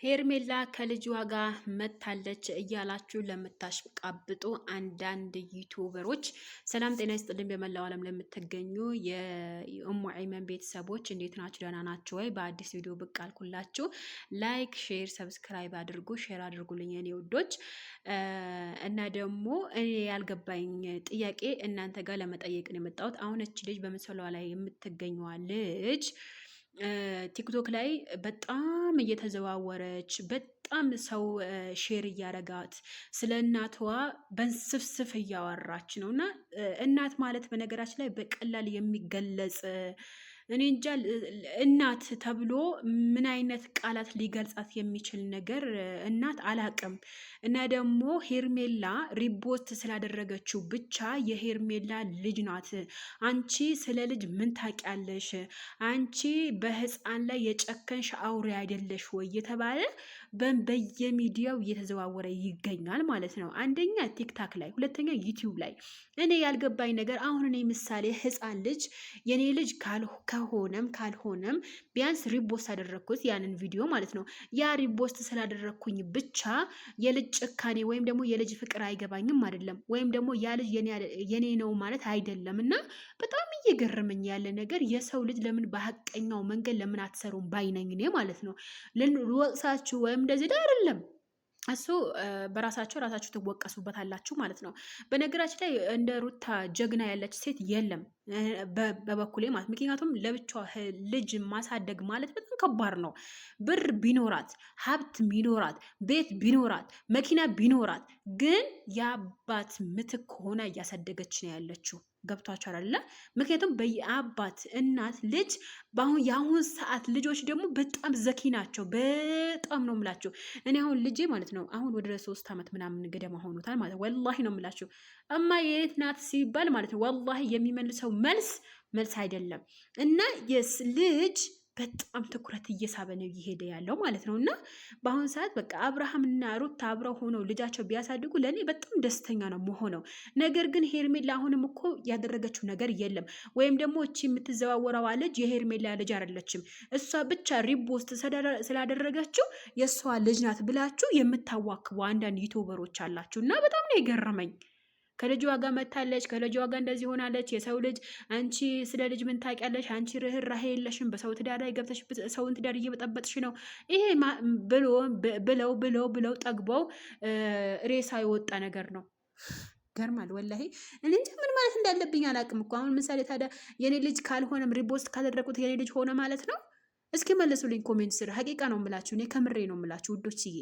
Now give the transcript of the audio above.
ሄርሜላ ከልጅዋ ጋር መታለች እያላችሁ ለምታሽቃብጡ አንዳንድ ዩቲዩበሮች ሰላም ጤና ይስጥልኝ። በመላው ዓለም ለምትገኙ የኡሙ አይመን ቤተሰቦች እንዴት ናችሁ? ደህና ናችሁ ወይ? በአዲስ ቪዲዮ ብቅ አልኩላችሁ። ላይክ፣ ሼር፣ ሰብስክራይብ አድርጉ፣ ሼር አድርጉልኝ የኔ ውዶች። እና ደግሞ እኔ ያልገባኝ ጥያቄ እናንተ ጋር ለመጠየቅ ነው የመጣሁት። አሁን እች ልጅ በምስሏ ላይ የምትገኘዋ ልጅ ቲክቶክ ላይ በጣም እየተዘዋወረች በጣም ሰው ሼር እያረጋት ስለ እናቷ በንስፍስፍ እያወራች ነው። እና እናት ማለት በነገራችን ላይ በቀላል የሚገለጽ እኔ እንጃ እናት ተብሎ ምን አይነት ቃላት ሊገልጻት የሚችል ነገር እናት አላቅም። እና ደግሞ ሄርሜላ ሪፖስት ስላደረገችው ብቻ የሄርሜላ ልጅ ናት። አንቺ ስለ ልጅ ምን ታውቂያለሽ? አንቺ በህፃን ላይ የጨከንሽ አውሬ አይደለሽ ወይ የተባለ በየሚዲያው እየተዘዋወረ ይገኛል ማለት ነው። አንደኛ ቲክታክ ላይ፣ ሁለተኛ ዩቲዩብ ላይ። እኔ ያልገባኝ ነገር አሁን እኔ ምሳሌ ህፃን ልጅ የኔ ልጅ ከሆነም ካልሆነም ቢያንስ ሪፖስት አደረግኩት ያንን ቪዲዮ ማለት ነው። ያ ሪፖስት ስላደረግኩኝ ብቻ የልጅ ጭካኔ ወይም ደግሞ የልጅ ፍቅር አይገባኝም አይደለም፣ ወይም ደግሞ ያ ልጅ የኔ ነው ማለት አይደለም። እና በጣም እየገረመኝ ያለ ነገር የሰው ልጅ ለምን በሀቀኛው መንገድ ለምን አትሰሩም ባይነኝ እኔ ማለት ነው። ልወቅሳችሁ ወይም እንደዚህ አይደለም። እሱ ራሳችሁ ትወቀሱበታላችሁ ማለት ነው። በነገራችን ላይ እንደ ሩታ ጀግና ያለች ሴት የለም በበኩሌ ማለት። ምክንያቱም ለብቻዋ ልጅ ማሳደግ ማለት በጣም ከባድ ነው። ብር ቢኖራት፣ ሀብት ቢኖራት፣ ቤት ቢኖራት፣ መኪና ቢኖራት ግን የአባት ምትክ ሆና እያሳደገች ነው ያለችው። ገብቷቸው አይደለ? ምክንያቱም በየአባት እናት ልጅ የአሁን ሰዓት ልጆች ደግሞ በጣም ዘኪ ናቸው። በጣም ነው የምላቸው። እኔ አሁን ልጄ ማለት ነው አሁን ወደ 3 ዓመት ምናምን ገደማ ሆኖታል ማለት ነው። ወላሂ ነው የምላቸው። እማ የት ናት ሲባል ማለት ነው ወላሂ የሚመልሰው መልስ አይደለም። እና የስ ልጅ በጣም ትኩረት እየሳበ ነው እየሄደ ያለው ማለት ነው። እና በአሁኑ ሰዓት በቃ አብርሃምና ሩት አብረው ሆነው ልጃቸው ቢያሳድጉ ለእኔ በጣም ደስተኛ ነው መሆነው። ነገር ግን ሄርሜላ አሁንም እኮ ያደረገችው ነገር የለም። ወይም ደግሞ እቺ የምትዘዋወረዋ ልጅ የሄርሜላ ልጅ አይደለችም። እሷ ብቻ ሪፖስት ስላደረገችው የእሷ ልጅ ናት ብላችሁ የምታዋክቡ አንዳንድ ዩቱበሮች አላችሁ። እና በጣም ነው የገረመኝ። ከልጅ ዋጋ መታለች፣ ከልጅ ዋጋ እንደዚህ ሆናለች። የሰው ልጅ አንቺ ስለ ልጅ ምን ታውቂያለሽ? አንቺ ርህራሄ የለሽም። በሰው ትዳር ላይ ገብተሽ ሰውን ትዳር እየበጠበጥሽ ነው። ይሄ ብለው ጠግበው ሬሳ የወጣ ነገር ነው። ገርማል ወላሂ። እኔ እንጃ ምን ማለት እንዳለብኝ አላውቅም እኮ። አሁን ምሳሌ ታዲያ የኔ ልጅ ካልሆነም ሪፖስት ካደረጉት የኔ ልጅ ሆነ ማለት ነው? እስኪ መለሱልኝ ኮሜንት ስር። ሀቂቃ ነው የምላችሁ፣ እኔ ከምሬ ነው የምላችሁ ውዶችዬ።